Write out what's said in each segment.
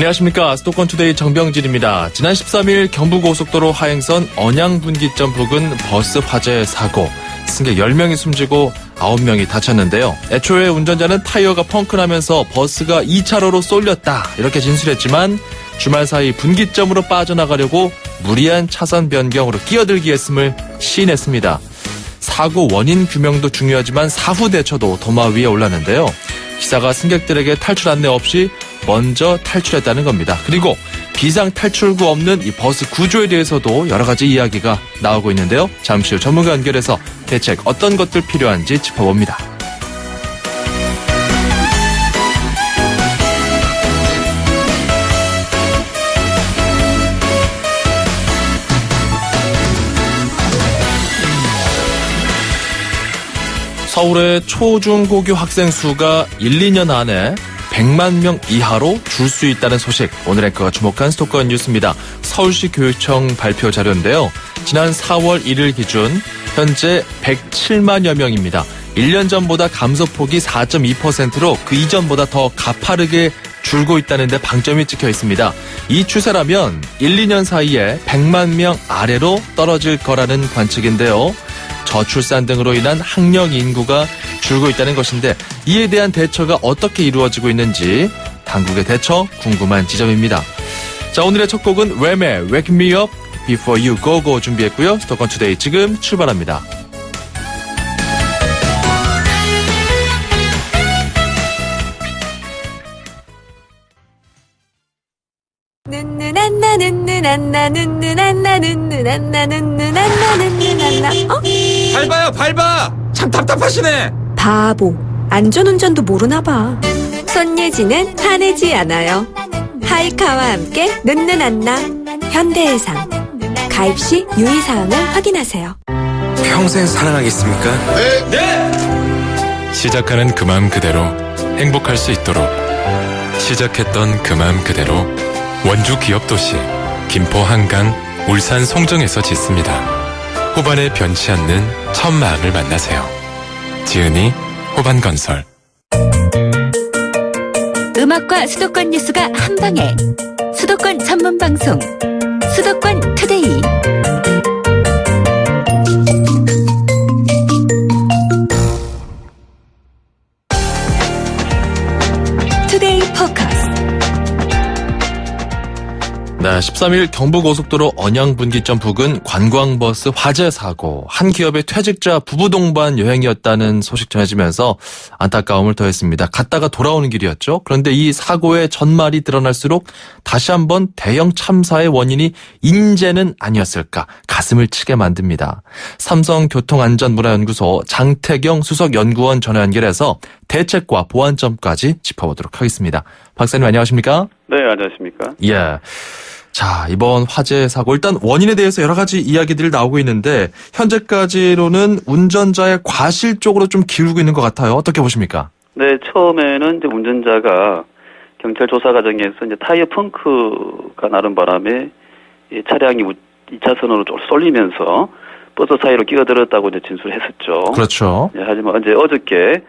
안녕하십니까. 수도권투데이 정병진입니다. 지난 13일 경부고속도로 하행선 언양분기점 부근 버스 화재 사고, 승객 10명이 숨지고 9명이 다쳤는데요. 애초에 운전자는 타이어가 펑크나면서 버스가 2차로로 쏠렸다 이렇게 진술했지만 주말 사이 분기점으로 빠져나가려고 무리한 차선 변경으로 끼어들기 했음을 시인했습니다. 사고 원인 규명도 중요하지만 사후 대처도 도마 위에 올랐는데요. 기사가 승객들에게 탈출 안내 없이 먼저 탈출했다는 겁니다. 그리고 비상 탈출구 없는 이 버스 구조에 대해서도 여러 가지 이야기가 나오고 있는데요. 잠시 후 전문가 연결해서 대책 어떤 것들 필요한지 짚어봅니다. 서울의 초중고교 학생 수가 1, 2년 안에 100만 명 이하로 줄 수 있다는 소식, 오늘 앵커가 주목한 수도권 뉴스입니다. 서울시 교육청 발표 자료인데요. 지난 4월 1일 기준 현재 107만여 명입니다. 1년 전보다 감소폭이 4.2%로 그 이전보다 더 가파르게 줄고 있다는 데 방점이 찍혀 있습니다. 이 추세라면 1, 2년 사이에 100만 명 아래로 떨어질 거라는 관측인데요. 저출산 등으로 인한 학령 인구가 줄고 있다는 것인데 이에 대한 대처가 어떻게 이루어지고 있는지 당국의 대처 궁금한 지점입니다. 자, 오늘의 첫 곡은 웸의 Wake Me Up Before You Go Go 준비했고요. 수도권 투데이 지금 출발합니다. 밟아요, 밟아! 참 답답하시네! 바보, 안전운전도 모르나 봐. 손예진은 화내지 않아요. 하이카와 함께 는는안나. 현대해상. 가입 시 유의사항을 확인하세요. 평생 사랑하겠습니까? 네! 시작하는 그 마음 그대로 행복할 수 있도록 시작했던 그 마음 그대로 원주 기업도시 김포 한강 울산 송정에서 짓습니다. 호반에 변치 않는 첫 마음을 만나세요. 지은이 호반건설. 음악과 수도권 뉴스가 한방에 수도권 전문방송 수도권 투데이. 투데이 포커스. 네, 13일 경부고속도로 언양분기점 부근 관광버스 화재 사고, 한 기업의 퇴직자 부부 동반 여행이었다는 소식 전해지면서 안타까움을 더했습니다. 갔다가 돌아오는 길이었죠. 그런데 이 사고의 전말이 드러날수록 다시 한번 대형 참사의 원인이 인재는 아니었을까 가슴을 치게 만듭니다. 삼성교통안전문화연구소 장태경 수석연구원 전화 연결해서 대책과 보완점까지 짚어보도록 하겠습니다. 박사님 안녕하십니까? 네, 안녕하십니까? 예. 자, 이번 화재 사고 일단 원인에 대해서 여러 가지 이야기들이 나오고 있는데 현재까지로는 운전자의 과실 쪽으로 좀 기울고 있는 것 같아요. 어떻게 보십니까? 네, 처음에는 이제 운전자가 경찰 조사 과정에서 이제 타이어 펑크가 나는 바람에 이 차량이 2차선으로 쏠리면서 버스 사이로 끼어들었다고 이제 진술했었죠. 그렇죠. 네, 하지만 어저께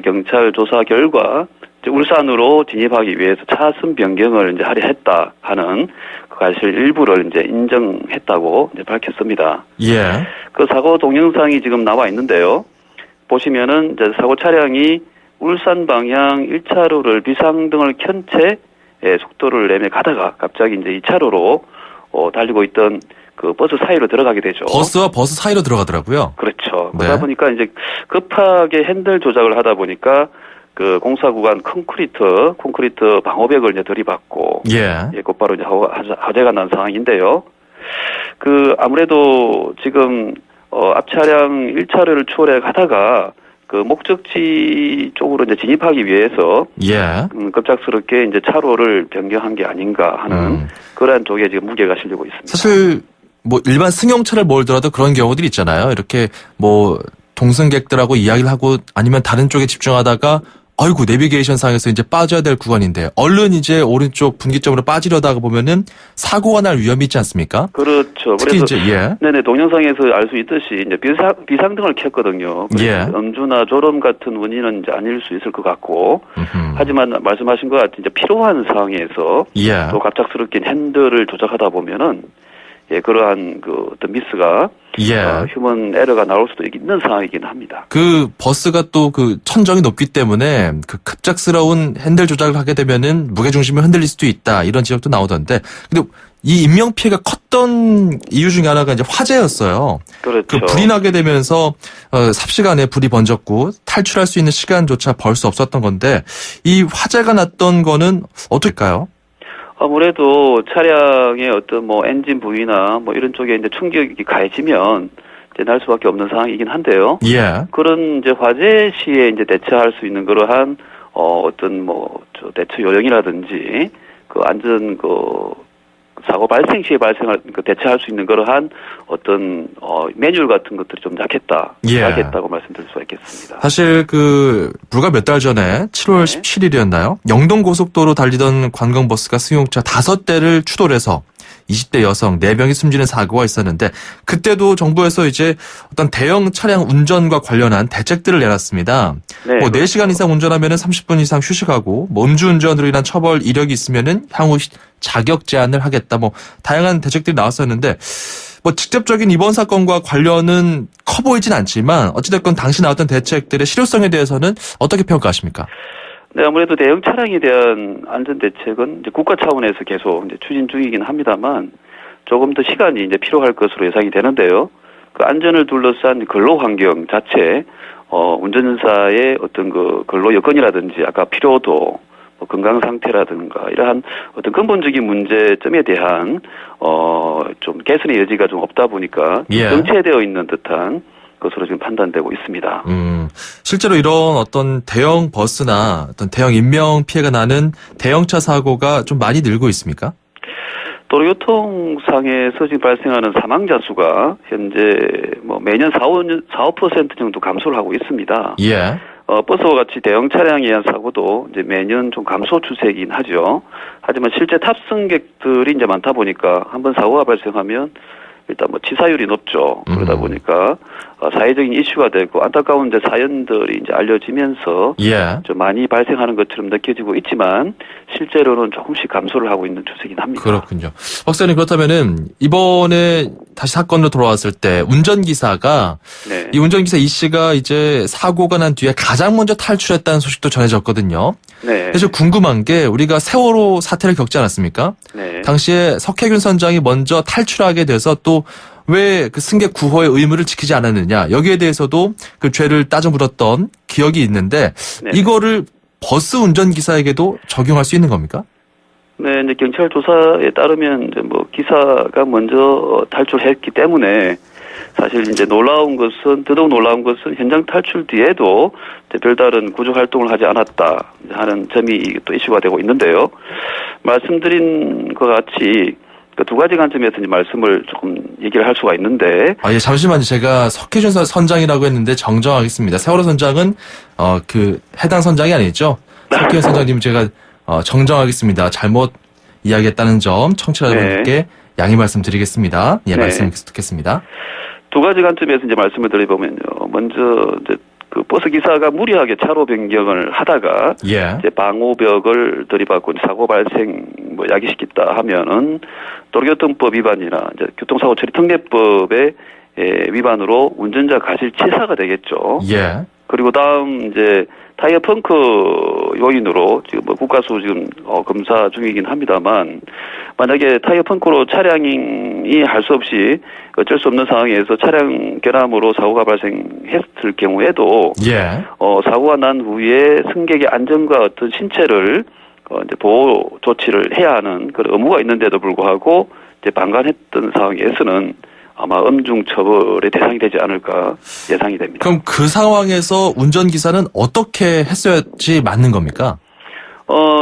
경찰 조사 결과 이제 울산으로 진입하기 위해서 차선 변경을 이제 하려 했다 하는 그 사실 일부를 이제 인정했다고 이제 밝혔습니다. 예. 그 사고 동영상이 지금 나와 있는데요. 보시면은 이제 사고 차량이 울산 방향 1차로를 비상등을 켠 채 속도를 내며 가다가 갑자기 이제 2차로로 달리고 있던 그 버스 사이로 들어가게 되죠. 버스와 버스 사이로 들어가더라고요. 그렇죠. 네. 그러다 보니까 이제 급하게 핸들 조작을 하다 보니까 그 공사 구간 콘크리트 방호벽을 이제 들이받고 곧바로 이제 화재가 난 상황인데요. 그 아무래도 지금 앞 차량 1차로를 추월해 가다가 그 목적지 쪽으로 이제 진입하기 위해서 급작스럽게 이제 차로를 변경한 게 아닌가 하는 그러한 쪽에 지금 무게가 실리고 있습니다. 사실 뭐 일반 승용차를 몰더라도 그런 경우들이 있잖아요. 이렇게 뭐 동승객들하고 이야기를 하고 아니면 다른 쪽에 집중하다가 아이고 내비게이션 상에서 이제 빠져야 될 구간인데 얼른 이제 오른쪽 분기점으로 빠지려다가 보면은 사고가 날 위험이 있지 않습니까? 그렇죠. 특히 그래서 이제 네네 동영상에서 알 수 있듯이 이제 비상등을 켰거든요. 음주나 졸음 같은 원인은 이제 아닐 수 있을 것 같고 하지만 말씀하신 것 같이 이제 필요한 상황에서 또 갑작스럽게 핸들을 조작하다 보면은 그러한 그 어떤 미스가 휴먼 에러가 나올 수도 있는 상황이긴 합니다. 그 버스가 또 그 천정이 높기 때문에 그 급작스러운 핸들 조작을 하게 되면은 무게 중심이 흔들릴 수도 있다 이런 지적도 나오던데, 근데 이 인명 피해가 컸던 이유 중에 하나가 이제 화재였어요. 그렇죠. 그 불이 나게 되면서 삽시간에 불이 번졌고 탈출할 수 있는 시간조차 벌 수 없었던 건데 이 화재가 났던 거는 어떨까요? 아무래도 차량의 어떤 뭐 엔진 부위나 뭐 이런 쪽에 이제 충격이 가해지면 이제 날 수밖에 없는 상황이긴 한데요. 그런 이제 화재 시에 이제 대처할 수 있는 그러한 어떤 뭐 저 대처 요령이라든지 그 안전 사고 발생 시에 대처할 수 있는 그러한 어떤 매뉴얼 같은 것들이 좀 약했다고 말씀드릴 수가 있겠습니다. 사실 불과 몇 달 전에 7월 17일이었나요? 영동 고속도로 달리던 관광버스가 승용차 5대를 추돌 해서 20대 여성 4명이 숨지는 사고가 있었는데, 그때도 정부에서 이제 어떤 대형 차량 운전과 관련한 대책들을 내놨습니다. 네, 뭐 4시간 이상 운전하면은 30분 이상 휴식하고, 뭐 음주운전으로 인한 처벌 이력이 있으면은 향후 자격 제한을 하겠다. 뭐 다양한 대책들이 나왔었는데, 뭐 직접적인 이번 사건과 관련은 커 보이진 않지만 어찌됐건 당시 나왔던 대책들의 실효성에 대해서는 어떻게 평가하십니까? 네, 아무래도 대형 차량에 대한 안전 대책은 이제 국가 차원에서 계속 이제 추진 중이긴 합니다만 조금 더 시간이 이제 필요할 것으로 예상이 되는데요. 그 안전을 둘러싼 근로 환경 자체, 운전사의 어떤 그 근로 여건이라든지 아까 피로도, 뭐 건강 상태라든가 이러한 어떤 근본적인 문제점에 대한 좀 개선의 여지가 좀 없다 보니까 정체되어 있는 듯한 것으로 지금 판단되고 있습니다. 실제로 이런 어떤 대형 버스나 어떤 대형 인명 피해가 나는 대형차 사고가 좀 많이 늘고 있습니까? 도로교통상에서 지금 발생하는 사망자 수가 현재 뭐 매년 4~5% 정도 감소를 하고 있습니다. 버스와 같이 대형 차량에 의한 사고도 이제 매년 좀 감소 추세이긴 하죠. 하지만 실제 탑승객들이 이제 많다 보니까 한번 사고가 발생하면 일단 뭐 치사율이 높죠. 그러다 보니까 사회적인 이슈가 되고 안타까운 이제 사연들이 이제 알려지면서 좀 많이 발생하는 것처럼 느껴지고 있지만 실제로는 조금씩 감소를 하고 있는 추세긴 합니다. 그렇군요. 박사님, 그렇다면은 이번에 다시 사건으로 돌아왔을 때 운전기사가 이 운전기사 이 씨가 이제 사고가 난 뒤에 가장 먼저 탈출했다는 소식도 전해졌거든요. 그래서 궁금한 게, 우리가 세월호 사태를 겪지 않았습니까? 당시에 석혜균 선장이 먼저 탈출하게 돼서 또 왜 그 승객 구호의 의무를 지키지 않았느냐, 여기에 대해서도 그 죄를 따져 물었던 기억이 있는데 이거를 버스 운전기사에게도 적용할 수 있는 겁니까? 네, 이제 경찰 조사에 따르면 이제 뭐 기사가 먼저 탈출했기 때문에 사실 이제 더더욱 놀라운 것은 현장 탈출 뒤에도 별다른 구조 활동을 하지 않았다 하는 점이 또 이슈가 되고 있는데요. 말씀드린 것 같이 그 두 가지 관점에서 이제 말씀을 조금 얘기를 할 수가 있는데. 잠시만요. 제가 석혜준 선장이라고 했는데 정정하겠습니다. 세월호 선장은 그 해당 선장이 아니죠. 석혜준 선장님 제가 정정하겠습니다. 잘못 이야기했다는 점 청취자분들께 양해 말씀드리겠습니다. 말씀 계속 듣겠습니다. 두 가지 관점에서 이제 말씀을 드리보면요. 먼저 이제 그 버스 기사가 무리하게 차로 변경을 하다가 이제 방호벽을 들이받고 사고 발생 야기시켰다 하면은 도로교통법 위반이나 이제 교통사고 처리 특례법의 위반으로 운전자 과실치사가 되겠죠. 그리고 다음 이제 타이어 펑크 요인으로 지금 뭐 국가수 지금 검사 중이긴 합니다만, 만약에 타이어 펑크로 차량이 할 수 없이 어쩔 수 없는 상황에서 차량 결함으로 사고가 발생했을 경우에도 사고가 난 후에 승객의 안전과 어떤 신체를 이제 보호 조치를 해야 하는 그런 의무가 있는데도 불구하고 이제 방관했던 상황에서는 아마 엄중 처벌의 대상이 되지 않을까 예상이 됩니다. 그럼 그 상황에서 운전기사는 어떻게 했어야지 맞는 겁니까?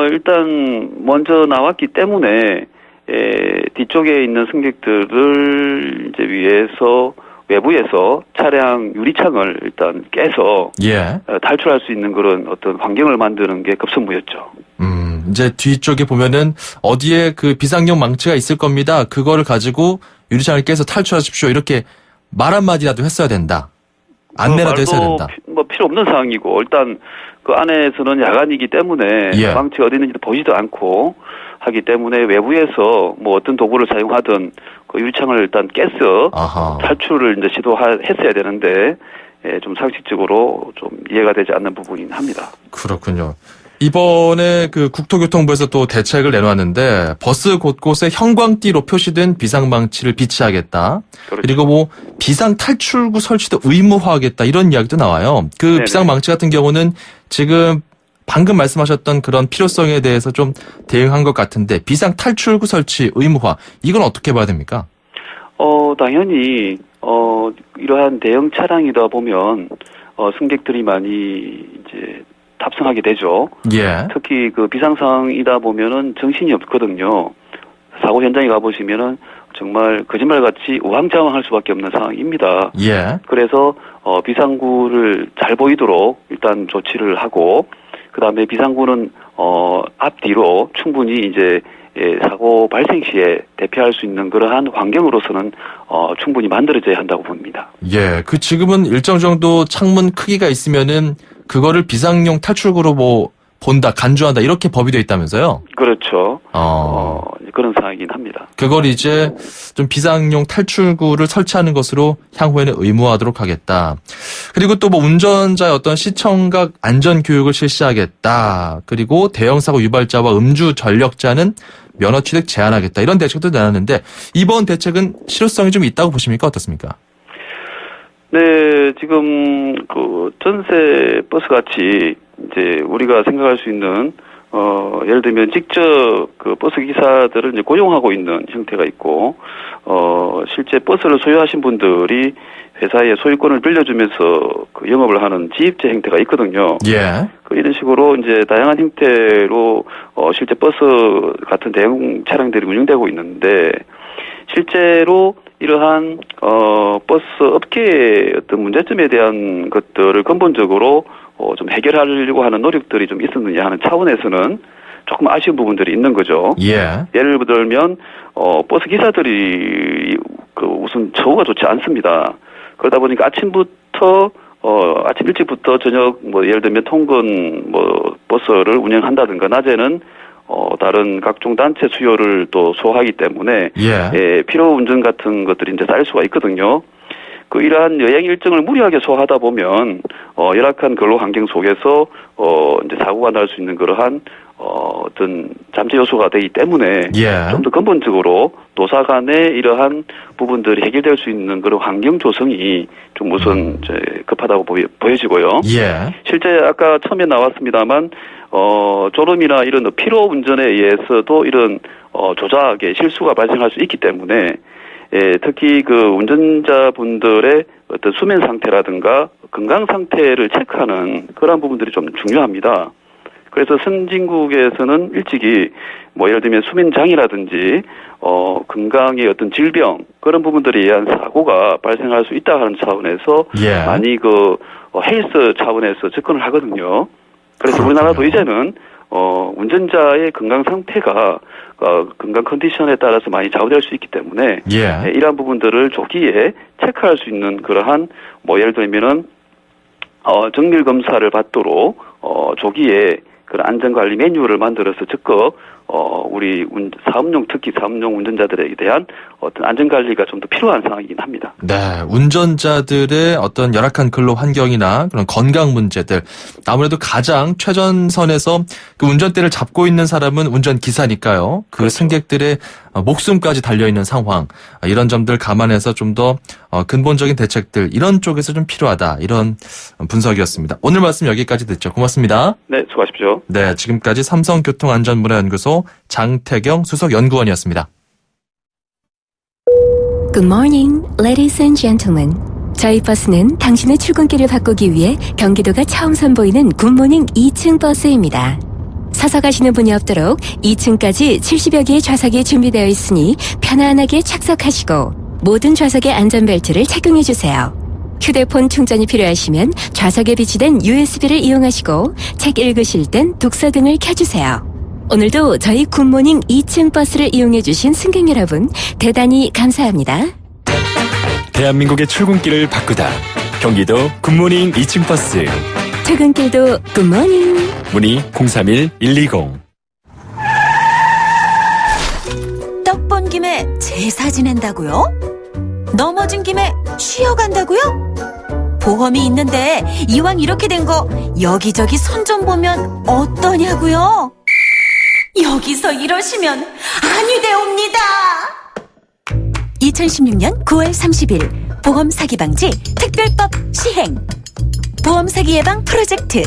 일단 먼저 나왔기 때문에 뒤쪽에 있는 승객들을 이제 위해서 외부에서 차량 유리창을 일단 깨서 예. 탈출할 수 있는 그런 어떤 환경을 만드는 게 급선무였죠. 이제 뒤쪽에 보면은 어디에 그 비상용 망치가 있을 겁니다. 그거를 가지고 유리창을 깨서 탈출하십시오. 이렇게 말 한마디라도 했어야 된다. 안내라도 했어야 된다. 뭐 필요 없는 상황이고 일단 그 안에서는 야간이기 때문에 예. 망치가 어디 있는지도 보지도 않고 하기 때문에 외부에서 뭐 어떤 도구를 사용하든 그 유리창을 일단 깨서 아하. 탈출을 이제 시도했어야 되는데 좀 상식적으로 좀 이해가 되지 않는 부분이긴 합니다. 그렇군요. 이번에 그 국토교통부에서 또 대책을 내놓았는데 버스 곳곳에 형광띠로 표시된 비상망치를 비치하겠다. 그렇죠. 그리고 뭐 비상 탈출구 설치도 의무화하겠다 이런 이야기도 나와요. 그 네네. 비상망치 같은 경우는 지금 방금 말씀하셨던 그런 필요성에 대해서 좀 대응한 것 같은데 비상 탈출구 설치 의무화 이건 어떻게 봐야 됩니까? 당연히 이러한 대형 차량이다 보면 승객들이 많이 이제 탑승하게 되죠. 예. 특히 그 비상 상황이다 보면은 정신이 없거든요. 사고 현장에 가보시면은 정말 거짓말같이 우왕좌왕할 수밖에 없는 상황입니다. 예. 그래서 비상구를 잘 보이도록 일단 조치를 하고 그다음에 비상구는 앞뒤로 충분히 이제 사고 발생 시에 대피할 수 있는 그러한 환경으로서는 충분히 만들어져야 한다고 봅니다. 예. 그 지금은 일정 정도 창문 크기가 있으면은 그거를 비상용 탈출구로 뭐 본다, 간주한다 이렇게 법이 돼 있다면서요? 그렇죠. 그런 상황이긴 합니다. 그걸 이제 좀 비상용 탈출구를 설치하는 것으로 향후에는 의무화하도록 하겠다. 그리고 또 뭐 운전자의 어떤 시청각 안전 교육을 실시하겠다. 그리고 대형 사고 유발자와 음주 전력자는 면허 취득 제한하겠다. 이런 대책도 내놨는데 이번 대책은 실효성이 좀 있다고 보십니까? 어떻습니까? 네, 지금 그 전세 버스 같이 이제 우리가 생각할 수 있는 예를 들면 직접 그 버스 기사들을 이제 고용하고 있는 형태가 있고 실제 버스를 소유하신 분들이 회사에 소유권을 빌려주면서 그 영업을 하는 지입제 형태가 있거든요. 예. 그 이런 식으로 이제 다양한 형태로 실제 버스 같은 대형 차량들이 운영되고 있는데 실제로 이러한 버스 업계의 어떤 문제점에 대한 것들을 근본적으로 좀 해결하려고 하는 노력들이 좀 있었느냐 하는 차원에서는 조금 아쉬운 부분들이 있는 거죠. 예. 예를 들면 버스 기사들이 그 우선 처우가 좋지 않습니다. 그러다 보니까 아침 일찍부터 저녁 뭐 예를 들면 통근 뭐 버스를 운영한다든가 낮에는 다른 각종 단체 수요를 또 소화하기 때문에 예. 피로 운전 같은 것들이 이제 쌓일 수가 있거든요. 그 이러한 여행 일정을 무리하게 소화하다 보면 열악한 근로 환경 속에서 이제 사고가 날 수 있는 그러한 어떤 잠재 요소가 되기 때문에 예. 좀 더 근본적으로 노사 간의 이러한 부분들이 해결될 수 있는 그런 환경 조성이 좀 우선 이제 급하다고 보여지고요. 예. 실제 아까 처음에 나왔습니다만 졸음이나 이런 피로 운전에 의해서도 이런 조작의 실수가 발생할 수 있기 때문에 특히 그 운전자분들의 어떤 수면 상태라든가 건강 상태를 체크하는 그런 부분들이 좀 중요합니다. 그래서 선진국에서는 일찍이 뭐 예를 들면 수면장애라든지 건강의 어떤 질병 그런 부분들에 의한 사고가 발생할 수 있다 하는 차원에서 예. 많이 그 헬스 차원에서 접근을 하거든요. 그래서 그렇군요. 우리나라도 이제는 운전자의 건강 상태가 건강 컨디션에 따라서 많이 좌우될 수 있기 때문에 예. 이러한 부분들을 조기에 체크할 수 있는 그러한 뭐 예를 들면은 정밀 검사를 받도록 조기에 그런 안전관리 매뉴얼을 만들어서 적극 우리 사업용 특히 사업용 운전자들에 대한 어떤 안전관리가 좀 더 필요한 상황이긴 합니다. 네, 운전자들의 어떤 열악한 근로 환경이나 그런 건강 문제들 아무래도 가장 최전선에서 그 운전대를 잡고 있는 사람은 운전기사니까요. 그 그렇죠. 승객들의 목숨까지 달려있는 상황 이런 점들 감안해서 좀 더 근본적인 대책들 이런 쪽에서 좀 필요하다 이런 분석이었습니다. 오늘 말씀 여기까지 듣죠. 고맙습니다. 네, 수고하십시오. 네, 지금까지 삼성교통안전문화연구소 장태경 수석연구원이었습니다. Good morning, ladies and gentlemen. 저희 버스는 당신의 출근길을 바꾸기 위해 경기도가 처음 선보이는 굿모닝 2층 버스입니다. 서서 가시는 분이 없도록 2층까지 70여 개의 좌석이 준비되어 있으니 편안하게 착석하시고 모든 좌석의 안전벨트를 착용해주세요. 휴대폰 충전이 필요하시면 좌석에 비치된 USB를 이용하시고 책 읽으실 땐 독서 등을 켜주세요. 오늘도 저희 굿모닝 2층 버스를 이용해주신 승객 여러분 대단히 감사합니다. 대한민국의 출근길을 바꾸다. 경기도 굿모닝 2층 버스. 퇴근길도 굿모닝. 문의 031-120. 떡 본 김에 제사 지낸다고요? 넘어진 김에 쉬어간다고요? 보험이 있는데 이왕 이렇게 된 거 여기저기 선 좀 보면 어떠냐고요? 여기서 이러시면 아니 되옵니다. 2016년 9월 30일 보험 사기 방지 특별법 시행. 보험 사기 예방 프로젝트.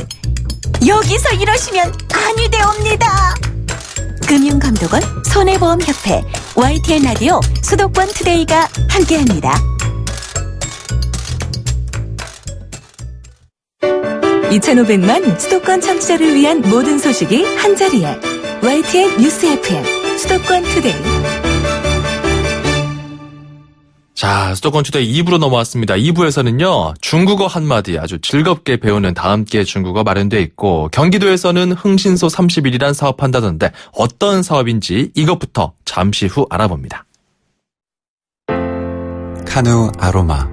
여기서 이러시면 아니 되옵니다. 금융감독원, 손해보험협회, YTN 라디오, 수도권 투데이가 함께합니다. 2,500만 수도권 청취자를 위한 모든 소식이 한자리에 YTN 뉴스 FM 수도권 투데이. 자, 수도권 투데이 2부로 넘어왔습니다. 2부에서는요, 중국어 한마디 아주 즐겁게 배우는 다함께 중국어 마련되어 있고, 경기도에서는 흥신소 30일이란 사업한다던데 어떤 사업인지 이것부터 잠시 후 알아봅니다. 카누 아로마.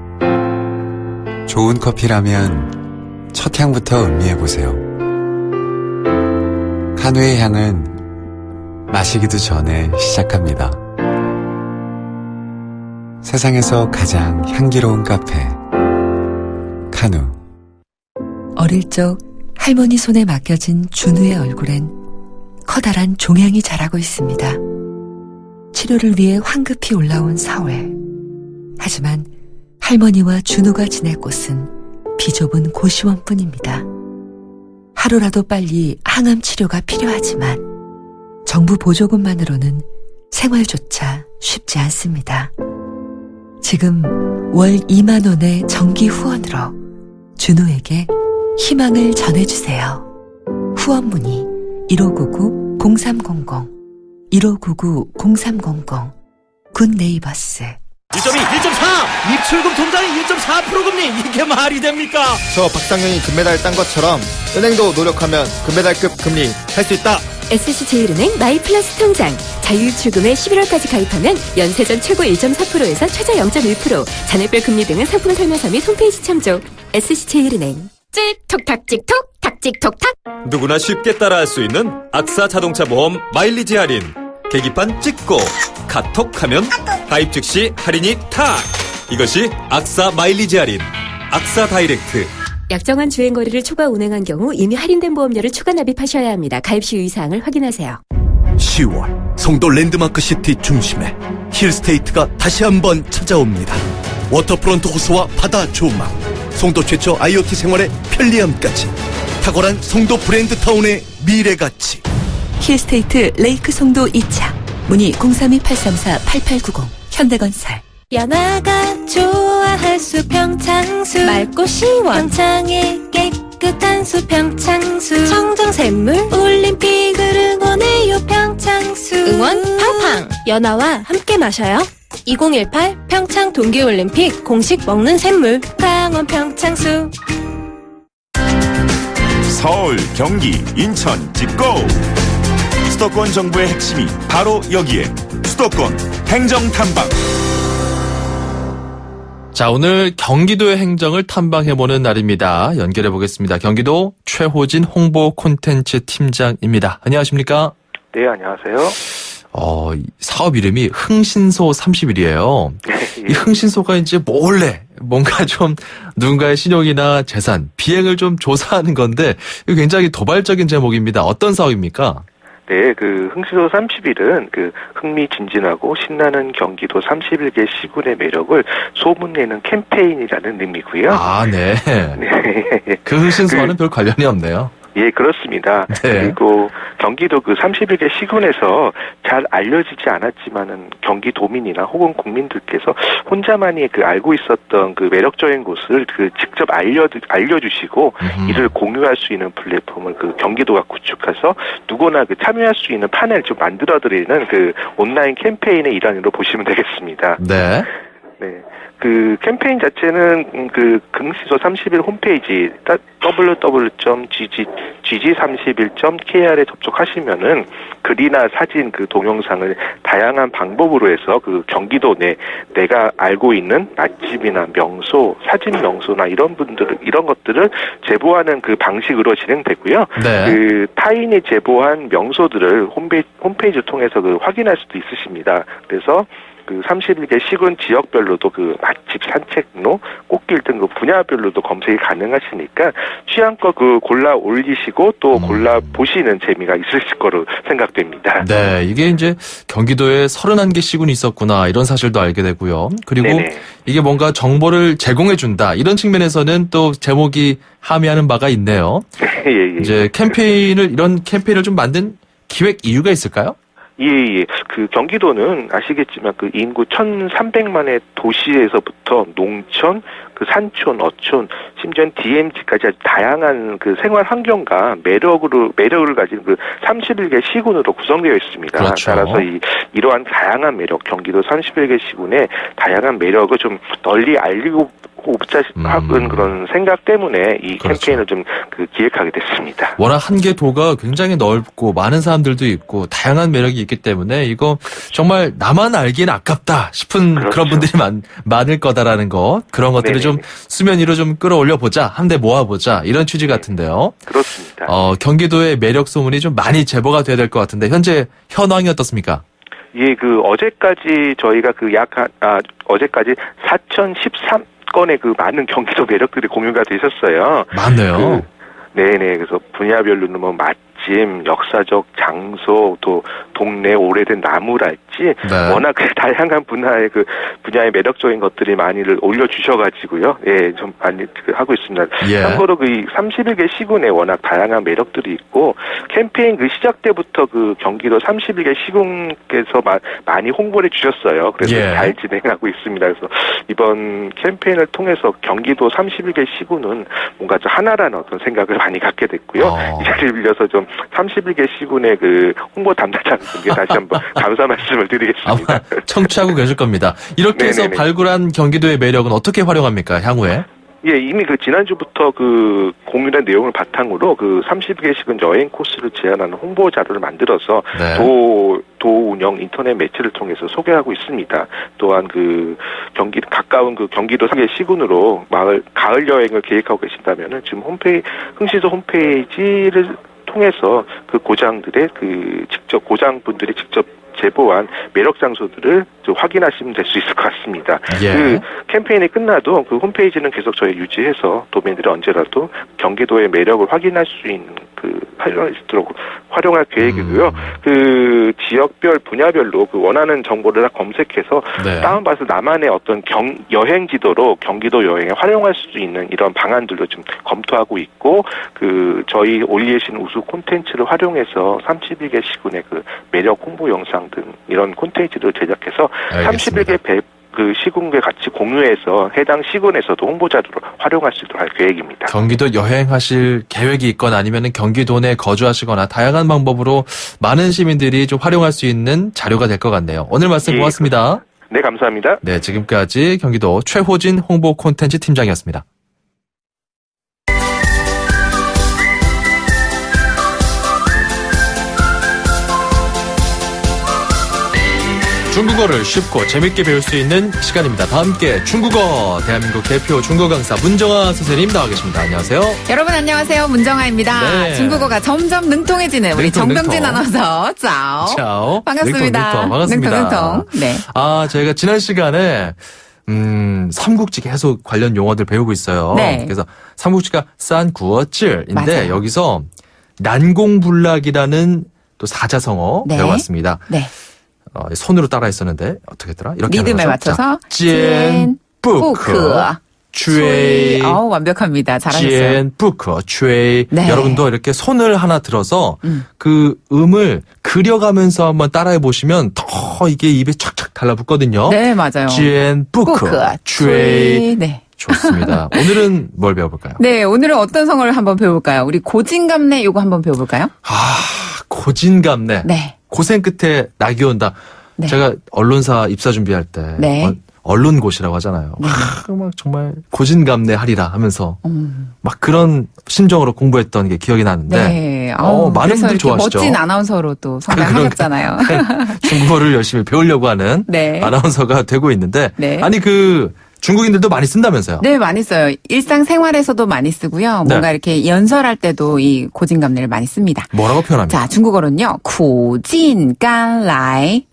좋은 커피라면 첫 향부터 음미해보세요. 카누의 향은 마시기도 전에 시작합니다. 세상에서 가장 향기로운 카페 카누. 어릴 적 할머니 손에 맡겨진 준우의 얼굴엔 커다란 종양이 자라고 있습니다. 치료를 위해 황급히 올라온 4월. 하지만 할머니와 준우가 지낼 곳은 비좁은 고시원뿐입니다. 하루라도 빨리 항암 치료가 필요하지만 정부 보조금만으로는 생활조차 쉽지 않습니다. 지금 월 2만 원의 정기 후원으로 준우에게 희망을 전해주세요. 후원 문의 1599-0300 1599-0300 굿네이버스. 1.2, 1.4! 입출금 통장이 1.4%금리 이게 말이 됩니까? 저 박상현이 금메달 딴 것처럼 은행도 노력하면 금메달급 금리 할 수 있다. SC제일은행 마이플러스 통장 자유출금에 11월까지 가입하면 연세전 최고 1.4%에서 최저 0.1%, 잔액별 금리 등은 상품 설명서 및 홈페이지 참조. SC제일은행. 찍톡탁 찍톡 탁찍톡탁. 누구나 쉽게 따라할 수 있는 악사 자동차 보험 마일리지 할인. 계기판 찍고 카톡하면 가입 즉시 할인이 탁. 이것이 악사 마일리지 할인. 악사 다이렉트. 약정한 주행거리를 초과 운행한 경우 이미 할인된 보험료를 추가 납입하셔야 합니다. 가입 시 유의사항을 확인하세요. 10월 송도 랜드마크 시티 중심에 힐스테이트가 다시 한번 찾아옵니다. 워터프론트 호수와 바다 조망, 송도 최초 IoT 생활의 편리함까지 탁월한 송도 브랜드타운의 미래가치. 힐스테이트 레이크 송도 2차. 문의 032-834-8890 현대건설. 연아가 좋아할 수 평창수, 맑고 시원 평창의 깨끗한 수 평창수, 청정샘물 올림픽을 응원해요 평창수. 응원 팡팡. 연아와 함께 마셔요. 2018 평창 동계올림픽 공식 먹는 샘물 강원 평창수. 서울, 경기, 인천 찍고 수도권 정부의 핵심이 바로 여기에 수도권 행정탐방. 자, 오늘 경기도의 행정을 탐방해보는 날입니다. 연결해보겠습니다. 경기도 최호진 홍보 콘텐츠 팀장입니다. 안녕하십니까? 네, 안녕하세요. 사업 이름이 흥신소 30일이에요. 이 흥신소가 이제 몰래 뭔가 좀 누군가의 신용이나 재산, 비행을 좀 조사하는 건데 이거 굉장히 도발적인 제목입니다. 어떤 사업입니까? 네, 흥신소 30일은 흥미진진하고 신나는 경기도 31개 시군의 매력을 소문내는 캠페인이라는 의미고요. 아, 네. 네. 그 흥신소와는 별 관련이 없네요. 예, 그렇습니다. 네. 그리고 경기도 31개 시군에서 잘 알려지지 않았지만은 경기도민이나 혹은 국민들께서 혼자만이 알고 있었던 매력적인 곳을 직접 알려주시고 이를 공유할 수 있는 플랫폼을 경기도가 구축해서 누구나 참여할 수 있는 판을 좀 만들어드리는 온라인 캠페인의 일환으로 보시면 되겠습니다. 네. 네. 그 캠페인 자체는 그 긍시소 30일 홈페이지 www.gg31.kr에 접속하시면은 글이나 사진 그 동영상을 다양한 방법으로 해서 그 경기도 내 내가 알고 있는 맛집이나 명소, 사진 명소나 이런 것들을 제보하는 그 방식으로 진행되고요. 네. 그 타인이 제보한 명소들을 홈페이지를 통해서 그 확인할 수도 있으십니다. 그래서 그 31개 시군 지역별로도 그 맛집, 산책로, 꽃길 등 그 분야별로도 검색이 가능하시니까 취향껏 그 골라 올리시고 또 골라 보시는 재미가 있으실 거로 생각됩니다. 네, 이게 이제 경기도에 31개 시군이 있었구나 이런 사실도 알게 되고요. 그리고 네네. 이게 뭔가 정보를 제공해 준다 이런 측면에서는 또 제목이 함의하는 바가 있네요. 예. 이제 이런 캠페인을 좀 만든 기획 이유가 있을까요? 예. 그 경기도는 아시겠지만 그 인구 1,300만의 도시에서부터 농촌, 그 산촌, 어촌, 심지어 DMZ까지 아주 다양한 그 생활 환경과 매력을 가진 그 31개 시군으로 구성되어 있습니다. 그렇죠. 따라서 이러한 다양한 매력, 경기도 31개 시군의 다양한 매력을 좀 널리 알리고 하는 그런 생각 때문에 이 그렇죠. 캠페인을 좀 그 기획하게 됐습니다. 워낙 한 개 도가 굉장히 넓고 많은 사람들도 있고 다양한 매력이 있기 때문에 이거 정말 나만 알기엔 아깝다 싶은 그렇죠. 그런 분들이 많을 거다라는 거 그런 것들을 네네. 좀 수면 위로 좀 끌어올려 보자 한데 모아보자 이런 취지 같은데요. 그렇습니다. 경기도의 매력 소문이 좀 많이 제보가 돼야 될 것 같은데 현재 현황이 어떻습니까? 예, 그 어제까지 저희가 어제까지 4,013건의 그 많은 경기도 매력들이 공유가 되셨어요. 많네요. 네네. 그래서 분야별로는 뭐 맛집, 역사적 장소, 또 동네 오래된 나무랄지 네. 워낙 그 다양한 분야의 매력적인 것들이 많이를 올려주셔가지고요. 예, 좀 많이 하고 있습니다. 예. 참고로 그 31개 시군에 워낙 다양한 매력들이 있고 캠페인 그 시작 때부터 그 경기도 31개 시군께서 많이 홍보를 해주셨어요. 그래서 예. 잘 진행하고 있습니다. 그래서 이번 캠페인을 통해서 경기도 31개 시군은 뭔가 좀 하나라는 어떤 생각을 많이 갖게 됐고요. 이 자리를 빌려서 좀 31개 시군의 그 홍보 담당자분께 다시 한번 감사 말씀을 드리겠습니다. 아마 청취하고 계실 겁니다. 이렇게 해서 네네네. 발굴한 경기도의 매력은 어떻게 활용합니까? 향후에? 예, 이미 그 지난주부터 그 공유된 내용을 바탕으로 그 30개씩은 여행 코스를 제안하는 홍보 자료를 만들어서 네. 도 운영 인터넷 매체를 통해서 소개하고 있습니다. 또한 그 가까운 그 경기도 3개 시군으로 가을 여행을 계획하고 계신다면은 지금 흥시소 홈페이지를 통해서 그 고장분들이 직접 제보한 매력 장소들을 좀 확인하시면 될 수 있을 것 같습니다. 예. 그 캠페인이 끝나도 그 홈페이지는 계속 저희 유지해서 도민들이 언제라도 경기도의 매력을 확인할 수 있는 활용할 수 있도록 활용할 계획이고요. 그 지역별 분야별로 그 원하는 정보를 다 검색해서 네. 다운받아서 나만의 어떤 여행 지도로 경기도 여행에 활용할 수 있는 이런 방안들도 좀 검토하고 있고 그 저희 올리신 우수 콘텐츠를 활용해서 31개 시군의 그 매력 홍보 영상 등 이런 콘텐츠를 제작해서 알겠습니다. 31개 그 시군과 같이 공유해서 해당 시군에서도 홍보자료로 활용할 수 있도록 할 계획입니다. 경기도 여행하실 계획이 있거나 아니면 경기도 내에 거주하시거나 다양한 방법으로 많은 시민들이 좀 활용할 수 있는 자료가 될 것 같네요. 오늘 말씀 고맙습니다. 네, 감사합니다. 네, 지금까지 경기도 최호진 홍보 콘텐츠 팀장이었습니다. 중국어를 쉽고 재밌게 배울 수 있는 시간입니다. 다 함께 중국어 대한민국 대표 중국어 강사 문정아 선생님 나와 계십니다. 안녕하세요. 여러분 안녕하세요. 문정아입니다. 네. 중국어가 점점 능통해지는 우리 정병진 아나운서. 짜오. 반갑습니다. 반갑습니다. 능통. 네. 저희가 지난 시간에 삼국지 계속 관련 용어들 배우고 있어요. 네. 그래서 삼국지가 싼구어질인데 맞아요. 여기서 난공불락이라는 또 사자성어 네. 배워봤습니다. 네. 손으로 따라 했었는데 어떻게 했더라? 이렇게 리듬에 맞춰서 찐 뿌크 쥐 완벽합니다. 잘하셨어요. 찐 뿌크 쥐 네. 여러분도 이렇게 손을 하나 들어서 그 음을 그려가면서 한번 따라해 보시면 더 이게 입에 착착 달라붙거든요. 네, 맞아요. 찐 뿌크 쥐 네. 좋습니다. 오늘은 뭘 배워볼까요? 네, 오늘은 어떤 성어를 한번 배워볼까요? 우리 고진감래 요거 한번 배워볼까요? 고진감래. 네. 고생 끝에 낙이 온다. 네. 제가 언론사 입사 준비할 때 네. 언론고시라고 하잖아요. 막 정말 고진감래하리라 하면서 막 그런 심정으로 공부했던 게 기억이 나는데 네. 많은 분들이 좋아하시죠. 멋진 아나운서로 또 성장하셨잖아요. 중국어를 열심히 배우려고 하는 네. 아나운서가 되고 있는데 네. 아니 중국인들도 많이 쓴다면서요? 네, 많이 써요. 일상생활에서도 많이 쓰고요. 뭔가 이렇게 연설할 때도 이 고진감래를 많이 씁니다. 뭐라고 표현합니까? 자, 중국어로는요. 苦尽甘来.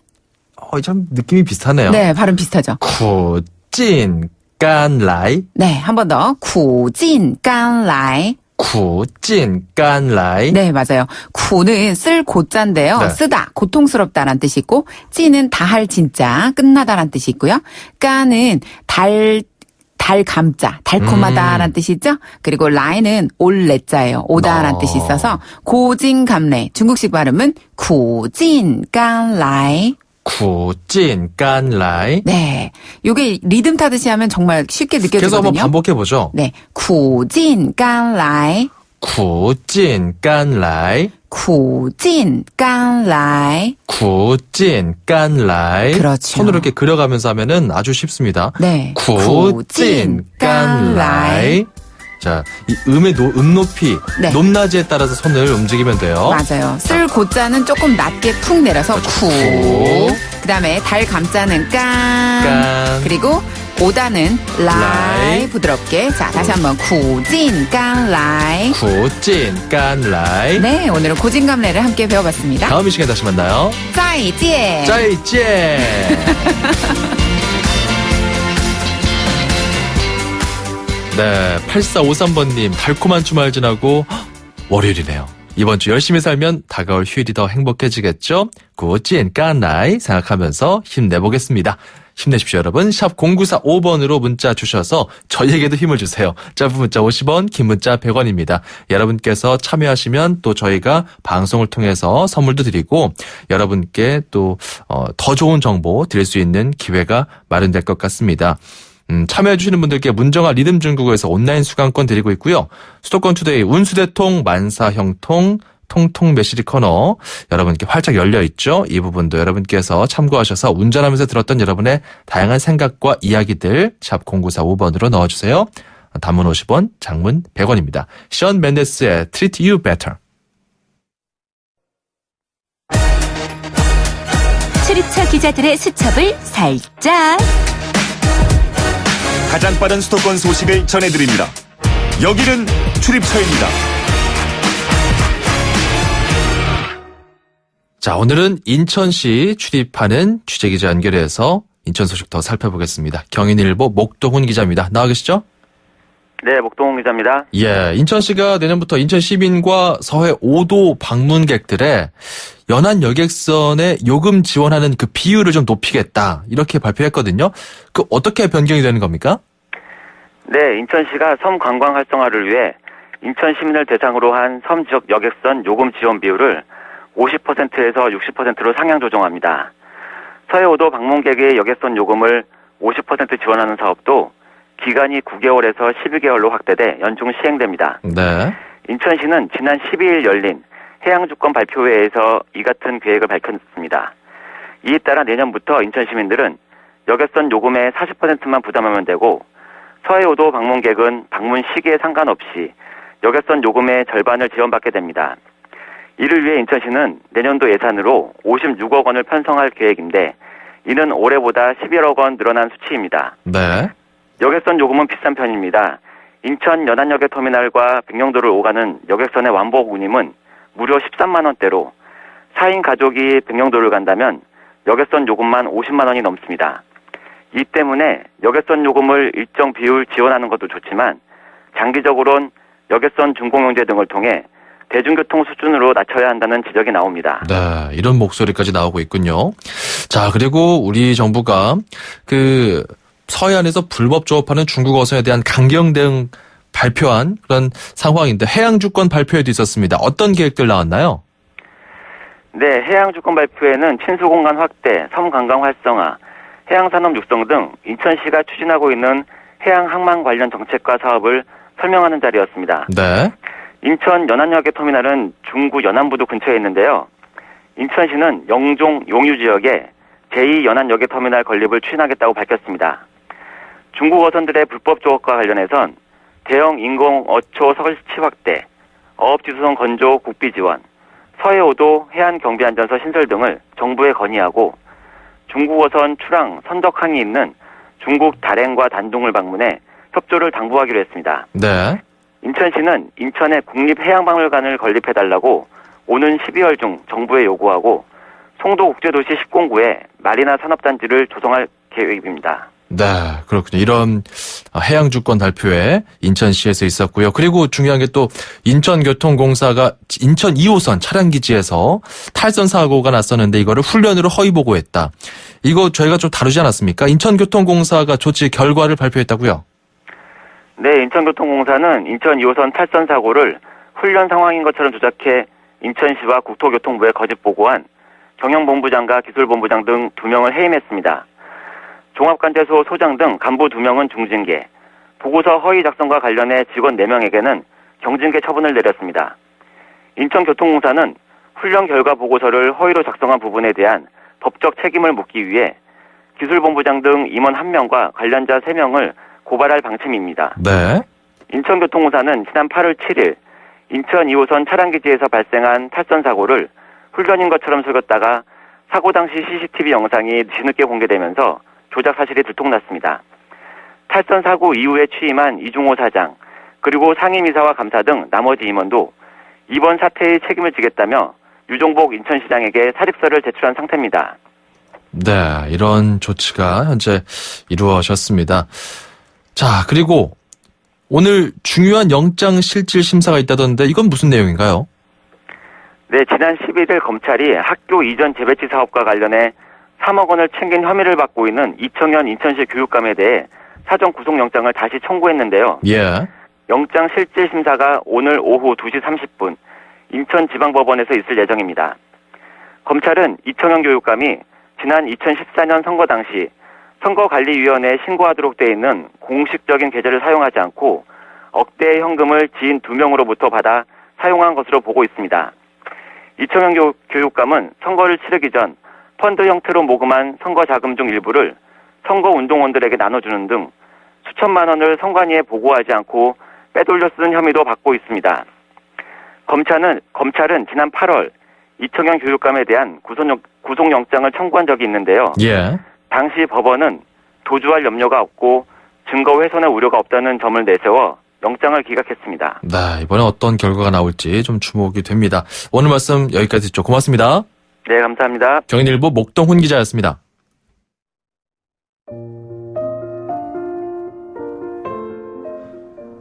참 느낌이 비슷하네요. 네, 발음 비슷하죠. 苦尽甘来. 네, 한 번 더. 苦尽甘来. 苦尽甘来. 네, 맞아요. 구는 쓸 고자인데요. 네. 쓰다, 고통스럽다라는 뜻이 있고, 찌는 다할 진짜, 끝나다라는 뜻이 있고요. 까는 달 감자, 달콤하다라는 뜻이 있죠? 그리고 라이는 올 레자예요. 오다라는 뜻이 있어서 고진감래, 중국식 발음은 구진간라이. 苦尽甘来. 네. 요게 리듬 타듯이 하면 정말 쉽게 느껴지거든요. 계속 한번 반복해 보죠. 네. 苦尽甘来. 苦尽甘来. 苦尽甘来. 苦尽甘来. 그렇죠. 손으로 이렇게 그려가면서 하면은 아주 쉽습니다. 네. 苦尽甘来. 자, 이 음의 높이, 네. 높낮이에 따라서 손을 움직이면 돼요. 맞아요. 쓸 고자는 조금 낮게 푹 내려서 구. 그다음에 달 감자는 깐. 그리고 오다는 라이. 부드럽게. 자, 다시 한번 구진간라이. 구진간라이. 네, 오늘은 고진감래를 함께 배워봤습니다. 다음 이 시간에 다시 만나요. 再见. 再见. 네, 8453번님 달콤한 주말 지나고 월요일이네요. 이번 주 열심히 살면 다가올 휴일이 더 행복해지겠죠? 고지엔까나이 생각하면서 힘내보겠습니다. 힘내십시오 여러분. 샵 0945번으로 문자 주셔서 저희에게도 힘을 주세요. 짧은 문자 50원, 긴 문자 100원입니다. 여러분께서 참여하시면 또 저희가 방송을 통해서 선물도 드리고 여러분께 또 더 좋은 정보 드릴 수 있는 기회가 마련될 것 같습니다. 참여해주시는 분들께 문정아 리듬 중국어에서 온라인 수강권 드리고 있고요. 수도권 투데이 운수대통 만사형통 통통 매시리 코너 여러분께 활짝 열려있죠. 이 부분도 여러분께서 참고하셔서 운전하면서 들었던 여러분의 다양한 생각과 이야기들 샵 0945번으로 넣어주세요. 단문 50원, 장문 100원입니다. 션 멘데스의 Treat You Better. 출입처 기자들의 수첩을 살짝. 가장 빠른 수도권 소식을 전해드립니다. 여기는 출입처입니다. 자, 오늘은 인천시 출입하는 취재기자 연결해서 인천 소식 더 살펴보겠습니다. 경인일보 목동훈 기자입니다. 나와 계시죠? 네, 목동훈 기자입니다. 예, 인천시가 내년부터 인천 시민과 서해 5도 방문객들의 연안 여객선에 요금 지원하는 그 비율을 좀 높이겠다 이렇게 발표했거든요. 그 어떻게 변경이 되는 겁니까? 네, 인천시가 섬 관광 활성화를 위해 인천 시민을 대상으로 한 섬 지역 여객선 요금 지원 비율을 50%에서 60%로 상향 조정합니다. 서해 5도 방문객의 여객선 요금을 50% 지원하는 사업도 기간이 9개월에서 12개월로 확대돼 연중 시행됩니다. 네. 인천시는 지난 12일 열린 해양주권 발표회에서 이 같은 계획을 밝혔습니다. 이에 따라 내년부터 인천 시민들은 여객선 요금의 40%만 부담하면 되고 서해 5도 방문객은 방문 시기에 상관없이 여객선 요금의 절반을 지원받게 됩니다. 이를 위해 인천시는 내년도 예산으로 56억 원을 편성할 계획인데 이는 올해보다 11억 원 늘어난 수치입니다. 네. 여객선 요금은 비싼 편입니다. 인천 연안역의 터미널과 백령도를 오가는 여객선의 왕복 운임은 무려 13만 원대로 4인 가족이 백령도를 간다면 여객선 요금만 50만 원이 넘습니다. 이 때문에 여객선 요금을 일정 비율 지원하는 것도 좋지만 장기적으로는 여객선 준공영제 등을 통해 대중교통 수준으로 낮춰야 한다는 지적이 나옵니다. 네, 이런 목소리까지 나오고 있군요. 자, 그리고 우리 정부가 그 서해안에서 불법 조업하는 중국 어선에 대한 강경 대응 발표한 그런 상황인데 해양주권 발표에도 있었습니다. 어떤 계획들 나왔나요? 네, 해양주권 발표에는 친수공간 확대, 섬관광 활성화, 해양산업 육성 등 인천시가 추진하고 있는 해양항만 관련 정책과 사업을 설명하는 자리였습니다. 네. 인천 연안역의 터미널은 중구 연안부두 근처에 있는데요. 인천시는 영종, 용유 지역에 제2연안여객터미널 건립을 추진하겠다고 밝혔습니다. 중국 어선들의 불법 조업과 관련해선 대형 인공어초 설치 확대, 어업지수선 건조 국비 지원, 서해오도 해안경비안전서 신설 등을 정부에 건의하고 중국 어선 출항 선적 항이 있는 중국 다롄과 단둥을 방문해 협조를 당부하기로 했습니다. 네. 인천시는 인천에 국립해양박물관을 건립해달라고 오는 12월 중 정부에 요구하고 송도국제도시 10공구에 마리나 산업단지를 조성할 계획입니다. 네, 그렇군요. 이런 해양주권 발표회 인천시에서 있었고요. 그리고 중요한 게 또 인천교통공사가 인천 2호선 차량기지에서 탈선 사고가 났었는데 이거를 훈련으로 허위 보고했다. 이거 저희가 좀 다루지 않았습니까? 인천교통공사가 조치 결과를 발표했다고요? 네, 인천교통공사는 인천 2호선 탈선 사고를 훈련 상황인 것처럼 조작해 인천시와 국토교통부에 거짓 보고한 경영본부장과 기술본부장 등 2명을 해임했습니다. 종합관제소 소장 등 간부 2명은 중징계, 보고서 허위 작성과 관련해 직원 4명에게는 경징계 처분을 내렸습니다. 인천교통공사는 훈련 결과 보고서를 허위로 작성한 부분에 대한 법적 책임을 묻기 위해 기술본부장 등 임원 1명과 관련자 3명을 고발할 방침입니다. 네. 인천교통공사는 지난 8월 7일 인천 2호선 차량기지에서 발생한 탈선 사고를 훈련인 것처럼 속였다가 사고 당시 CCTV 영상이 뒤늦게 공개되면서 조작 사실이 들통났습니다. 탈선 사고 이후에 취임한 이중호 사장, 그리고 상임이사와 감사 등 나머지 임원도 이번 사태의 책임을 지겠다며 유종복 인천시장에게 사직서를 제출한 상태입니다. 네, 이런 조치가 현재 이루어졌습니다. 자, 그리고 오늘 중요한 영장 실질 심사가 있다던데 이건 무슨 내용인가요? 네, 지난 11일 검찰이 학교 이전 재배치 사업과 관련해 3억 원을 챙긴 혐의를 받고 있는 이청현 인천시 교육감에 대해 사전 구속영장을 다시 청구했는데요. 예. 영장 실질 심사가 오늘 오후 2시 30분 인천지방법원에서 있을 예정입니다. 검찰은 이청현 교육감이 지난 2014년 선거 당시 선거관리위원회에 신고하도록 돼 있는 공식적인 계좌를 사용하지 않고 억대의 현금을 지인 2명으로부터 받아 사용한 것으로 보고 있습니다. 이청현 교육감은 선거를 치르기 전 펀드 형태로 모금한 선거 자금 중 일부를 선거운동원들에게 나눠주는 등 수천만 원을 선관위에 보고하지 않고 빼돌려 쓰는 혐의도 받고 있습니다. 검찰은 지난 8월 이청현 교육감에 대한 구속영장을 청구한 적이 있는데요. 예. 당시 법원은 도주할 염려가 없고 증거 훼손의 우려가 없다는 점을 내세워 영장을 기각했습니다. 네, 이번에 어떤 결과가 나올지 좀 주목이 됩니다. 오늘 말씀 여기까지 듣죠. 고맙습니다. 네, 감사합니다. 경인일보 목동훈 기자였습니다.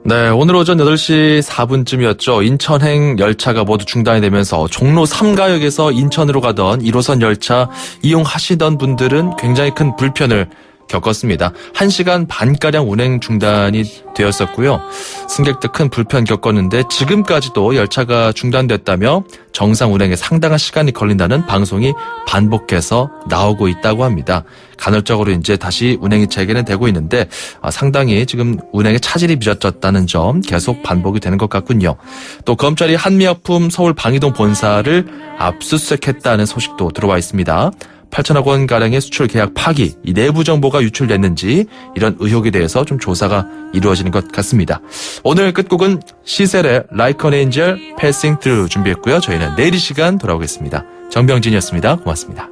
네, 오늘 오전 8시 4분쯤이었죠. 인천행 열차가 모두 중단이 되면서 종로 3가역에서 인천으로 가던 1호선 열차 이용하시던 분들은 굉장히 큰 불편을 겪었습니다. 1시간 반가량 운행 중단이 되었었고요. 승객들 큰 불편 겪었는데 지금까지도 열차가 중단됐다며 정상 운행에 상당한 시간이 걸린다는 방송이 반복해서 나오고 있다고 합니다. 간헐적으로 이제 다시 운행이 재개는 되고 있는데 상당히 지금 운행에 차질이 빚어졌다는 점 계속 반복이 되는 것 같군요. 또 검찰이 한미약품 서울 방이동 본사를 압수수색했다는 소식도 들어와 있습니다. 8천억 원가량의 수출 계약 파기, 이 내부 정보가 유출됐는지 이런 의혹에 대해서 좀 조사가 이루어지는 것 같습니다. 오늘 끝곡은 시셀의 Like an Angel Passing Through 준비했고요. 저희는 내일 이 시간 돌아오겠습니다. 정병진이었습니다. 고맙습니다.